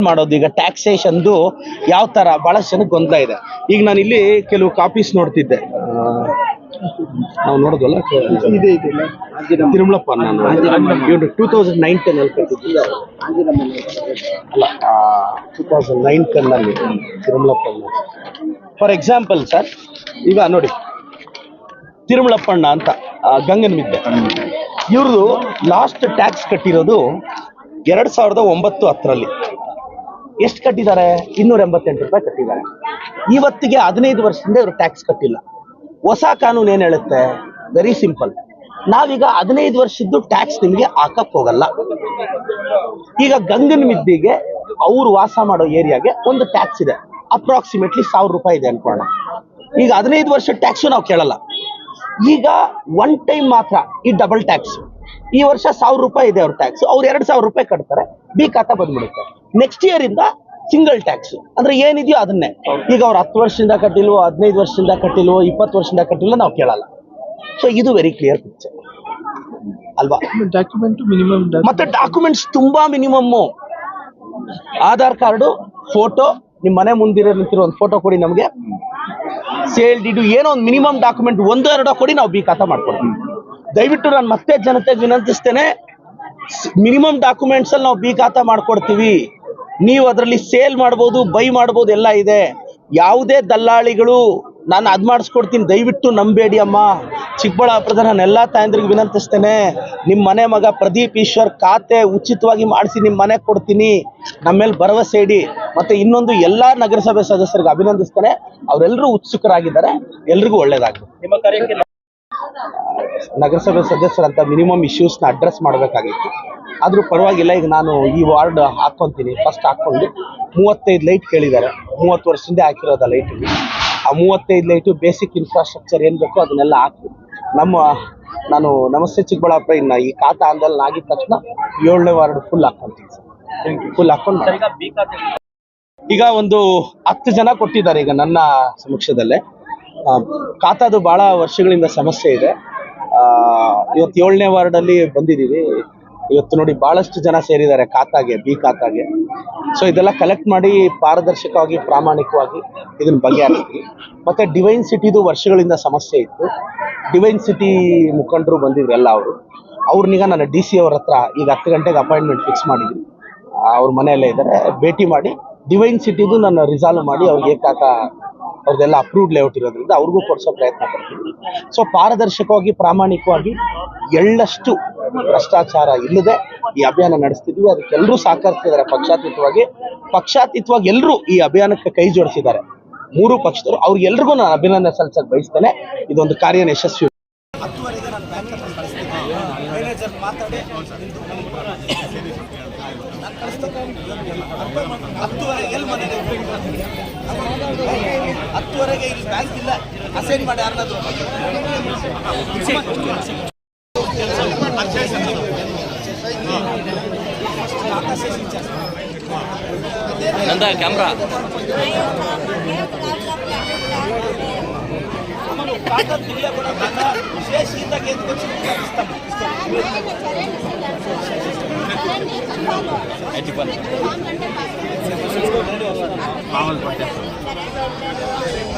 ಮಾಡೋದು ಈಗ ಟ್ಯಾಕ್ಸೇಷನ್ದು ಯಾವ ತರ ಬಹಳಷ್ಟು ಜನಕ್ಕೆ ಗೊಂದಲ ಇದೆ. ಈಗ ನಾನು ಇಲ್ಲಿ ಕೆಲವು ಕಾಪೀಸ್ ನೋಡ್ತಿದ್ದೆ, ನಾವು ನೋಡೋದಲ್ಲ ತಿರುಮಲಪ್ಪ ನಾನು 2009-10 ಅಲ್ಲಿ ಕಟ್ಟಿದ್ದಿಲ್ಲ ಅಲ್ಲ 2009-10 ಅಲ್ಲಿ ತಿರುಮಲಪ್ಪಣ್ಣ. ಫಾರ್ ಎಕ್ಸಾಂಪಲ್ ಸರ್, ಈಗ ನೋಡಿ ತಿರುಮಲಪ್ಪಣ್ಣ ಅಂತ ಗಂಗನ ಮಿದ್ದೆ, ಇವ್ರದ್ದು ಲಾಸ್ಟ್ ಟ್ಯಾಕ್ಸ್ ಕಟ್ಟಿರೋದು 2009-10 ಎಷ್ಟು ಕಟ್ಟಿದ್ದಾರೆ? 288 ರೂಪಾಯಿ ಕಟ್ಟಿದ್ದಾರೆ. ಇವತ್ತಿಗೆ 15 ವರ್ಷದಿಂದ ಇವರು ಟ್ಯಾಕ್ಸ್ ಕಟ್ಟಿಲ್ಲ. ಹೊಸ ಕಾನೂನು ಏನ್ ಹೇಳುತ್ತೆ? ವೆರಿ ಸಿಂಪಲ್, ನಾವೀಗ 15 ವರ್ಷದ್ದು ಟ್ಯಾಕ್ಸ್ ನಿಮಗೆ ಹಾಕಕ್ ಹೋಗಲ್ಲ. ಈಗ ಗಂಗನ ಮಿದ್ದಿಗೆ ಅವ್ರು ವಾಸ ಮಾಡೋ ಏರಿಯಾಗೆ ಒಂದು ಟ್ಯಾಕ್ಸ್ ಇದೆ, ಅಪ್ರಾಕ್ಸಿಮೇಟ್ಲಿ 1000 ರೂಪಾಯಿ ಇದೆ ಅನ್ಕೋಣ. ಈಗ 15 ವರ್ಷ ಟ್ಯಾಕ್ಸು ನಾವು ಕೇಳಲ್ಲ. ಈಗ ಒನ್ ಟೈಮ್ ಮಾತ್ರ ಈ ಡಬಲ್ ಟ್ಯಾಕ್ಸ್. ಈ ವರ್ಷ 1000 ರೂಪಾಯಿ ಇದೆ ಅವ್ರ ಟ್ಯಾಕ್ಸ್, ಅವ್ರು 2000 ರೂಪಾಯಿ ಕಟ್ತಾರೆ, ಬಿ ಖಾತಾ ಬಂದ್ಬಿಡುತ್ತೆ. ನೆಕ್ಸ್ಟ್ ಇಯರ್ ಇಂದ ಸಿಂಗಲ್ ಟ್ಯಾಕ್ಸ್, ಅಂದ್ರೆ ಏನಿದೆಯೋ ಅದನ್ನೇ. ಈಗ ಅವ್ರು 10 ವರ್ಷದಿಂದ ಕಟ್ಟಿಲ್ವೋ, 15 ವರ್ಷದಿಂದ ಕಟ್ಟಿಲ್ವೋ, 20 ವರ್ಷದಿಂದ ಕಟ್ಟಿಲ್ವೋ ನಾವು ಕೇಳಲ್ಲ. ಸೊ ಇದು ವೆರಿ ಕ್ಲಿಯರ್ ಪಿಕ್ಚರ್ ಅಲ್ವಾ? ಡಾಕ್ಯುಮೆಂಟ್ ಮಿನಿಮಮ್, ಮತ್ತೆ ಡಾಕ್ಯುಮೆಂಟ್ಸ್ ತುಂಬಾ ಮಿನಿಮಮ್. ಆಧಾರ್ ಕಾರ್ಡು, ಫೋಟೋ, ನಿಮ್ ಮನೆ ಮುಂದಿರೋ ನಿಂತಿರೋ ಒಂದು ಫೋಟೋ ಕೊಡಿ ನಮಗೆ, ಸೇಲ್ ಡೀಡು, ಏನೋ ಒಂದು ಮಿನಿಮಮ್ ಡಾಕ್ಯುಮೆಂಟ್ 1-2 ಕೊಡಿ, ನಾವು ಬಿ ಖಾತಾ ಮಾಡ್ಕೊಡ್ತೀವಿ. ದಯವಿಟ್ಟು ನಾನು ಮತ್ತೆ ಜನತೆಗೆ ವಿನಂತಿಸ್ತೇನೆ, ಮಿನಿಮಮ್ ಡಾಕ್ಯುಮೆಂಟ್ಸ್ ಅಲ್ಲಿ ನಾವು ಬಿ ಖಾತಾ ಮಾಡ್ಕೊಡ್ತೀವಿ. ನೀವು ಅದರಲ್ಲಿ ಸೇಲ್ ಮಾಡ್ಬೋದು, ಬೈ ಮಾಡ್ಬೋದು, ಎಲ್ಲ ಇದೆ. ಯಾವುದೇ ದಲ್ಲಾಳಿಗಳು ನಾನು ಅದ್ ಮಾಡಿಸ್ಕೊಡ್ತೀನಿ ದಯವಿಟ್ಟು ನಂಬೇಡಿ ಅಮ್ಮ. ಚಿಕ್ಕಬಳ್ಳಾಪುರದ ನಾನು ಎಲ್ಲಾ ತಾಯಂದ್ರಿಗೆ ವಿನಂತಿಸ್ತೇನೆ, ನಿಮ್ಮ ಮನೆ ಮಗ ಪ್ರದೀಪ್ ಈಶ್ವರ್ ಖಾತೆ ಉಚಿತವಾಗಿ ಮಾಡಿಸಿ ನಿಮ್ಮ ಮನೆ ಕೊಡ್ತೀನಿ, ನಮ್ಮ ಮೇಲೆ ಭರವಸೆ ಇಡಿ. ಮತ್ತೆ ಇನ್ನೊಂದು ಎಲ್ಲಾ ನಗರಸಭೆ ಸದಸ್ಯರಿಗೆ ಅಭಿನಂದಿಸ್ತೇನೆ, ಅವರೆಲ್ಲರೂ ಉತ್ಸುಕರಾಗಿದ್ದಾರೆ, ಎಲ್ರಿಗೂ ಒಳ್ಳೇದಾಗ್ಲಿ. ನಿಮ್ಮ ಕಾರ್ಯಕ್ಕೆ ನಗರಸಭೆ ಸದಸ್ಯರಂತ ಮಿನಿಮಮ್ ಇಶ್ಯೂಸ್ನ ಅಡ್ರೆಸ್ ಮಾಡಬೇಕಾಗಿತ್ತು, ಆದರೂ ಪರವಾಗಿಲ್ಲ. ಈಗ ನಾನು ಈ ವಾರ್ಡ್ ಹಾಕ್ಕೊಂತೀನಿ, ಫಸ್ಟ್ ಹಾಕ್ಕೊಂಡು 35 ಲೈಟ್ ಕೇಳಿದ್ದಾರೆ. 30 ವರ್ಷದಿಂದ ಹಾಕಿರೋದ ಲೈಟ್. ಆ 35 ಲೈಟು ಬೇಸಿಕ್ ಇನ್ಫ್ರಾಸ್ಟ್ರಕ್ಚರ್ ಏನು ಬೇಕೋ ಅದನ್ನೆಲ್ಲ ಹಾಕಿ ನಾನು ನಮಸ್ತೆ ಚಿಕ್ಕಬಳ್ಳಾಪುರ ಇನ್ನು ಈ ಖಾತಾ ಆಂದೋಲನ ಆಗಿದ ತಕ್ಷಣ 7ನೇ ವಾರ್ಡ್ ಫುಲ್ ಹಾಕ್ಕೊಂತೀನಿ ಸರ್. ಫುಲ್ ಹಾಕೊಂಡು ಈಗ ಒಂದು 10 ಜನ ಕೊಟ್ಟಿದ್ದಾರೆ ಈಗ ನನ್ನ ಸಮಕ್ಷದಲ್ಲೇ. ಖಾತಾದು ಬಹಳ ವರ್ಷಗಳಿಂದ ಸಮಸ್ಯೆ ಇದೆ. ಇವತ್ತು 7ನೇ ವಾರ್ಡಲ್ಲಿ ಬಂದಿದ್ದೀವಿ. ಇವತ್ತು ನೋಡಿ ಬಹಳಷ್ಟು ಜನ ಸೇರಿದ್ದಾರೆ ಖಾತಾಗೆ, ಬಿ ಖಾತಾಗೆ. ಸೊ ಇದೆಲ್ಲ ಕಲೆಕ್ಟ್ ಮಾಡಿ ಪಾರದರ್ಶಕವಾಗಿ, ಪ್ರಾಮಾಣಿಕವಾಗಿ ಇದನ್ನ ಬಗೆಹರಿಸ್ತೀವಿ. ಮತ್ತೆ ಡಿವೈನ್ ಸಿಟಿದು ವರ್ಷಗಳಿಂದ ಸಮಸ್ಯೆ ಇತ್ತು. ಡಿವೈನ್ ಸಿಟಿ ಮುಖಂಡರು ಬಂದಿದ್ರು ಎಲ್ಲ. ಅವ್ರನ್ನೀಗ ನಾನು DC ಅವ್ರ ಹತ್ರ ಈಗ 10 ಗಂಟೆಗೆ ಅಪಾಯಿಂಟ್ಮೆಂಟ್ ಫಿಕ್ಸ್ ಮಾಡಿದ್ದೀನಿ. ಅವ್ರ ಮನೆಯಲ್ಲೇ ಇದ್ದಾರೆ, ಭೇಟಿ ಮಾಡಿ ಡಿವೈನ್ ಸಿಟಿದು ನಾನು ರಿಸಾಲ್ವ್ ಮಾಡಿ ಅವ್ರಿಗೆ ಖಾತಾ ಅವ್ರದ್ದೆಲ್ಲ ಅಪ್ರೂವ್ಡ್ ಲೇಔಟ್ ಇರೋದ್ರಿಂದ ಅವ್ರಿಗೂ ಕೊಡಿಸೋ ಪ್ರಯತ್ನ ಪಡ್ತೀವಿ. ಸೊ ಪಾರದರ್ಶಕವಾಗಿ, ಪ್ರಾಮಾಣಿಕವಾಗಿ, ಎಳ್ಳಷ್ಟು ಭ್ರಷ್ಟಾಚಾರ ಇಲ್ಲದೆ ಈ ಅಭಿಯಾನ ನಡೆಸ್ತಿದ್ವಿ. ಅದಕ್ಕೆಲ್ಲರೂ ಸಹಕರಿಸಿದ್ದಾರೆ ಪಕ್ಷಾತೀತವಾಗಿ ಎಲ್ಲರೂ ಈ ಅಭಿಯಾನಕ್ಕೆ ಕೈ ಜೋಡಿಸಿದ್ದಾರೆ. 3 ಪಕ್ಷದವರು, ಅವ್ರಿಗೆಲ್ರಿಗೂ ನಾನು ಅಭಿನಂದನೆ ಸಲ್ಲಿಸಕ್ಕೆ ಬಯಸ್ತೇನೆ. ಇದೊಂದು ಕಾರ್ಯನ ಯಶಸ್ವಿ. 10ವರೆಗೆ ನಾನು ಬ್ಯಾಂಕ್ ಹತ್ರ ಕಳಿಸ್ತೀನಿ. ಮ್ಯಾನೇಜರ್ ಮಾತಾಡಿ 10ವರೆಗೆ ಎಲ್ಲಿ ಮನೆ 10ವರೆಗೆ ಇಲ್ಲಿ ಬ್ಯಾಂಕ್ ಇಲ್ಲ, ಅಸೈನ್ ಮಾಡಿ ಯಾರನ್ನಾದ್ರು ನಂದ ಕ್ಯಾಮ್ರಾ మామూలు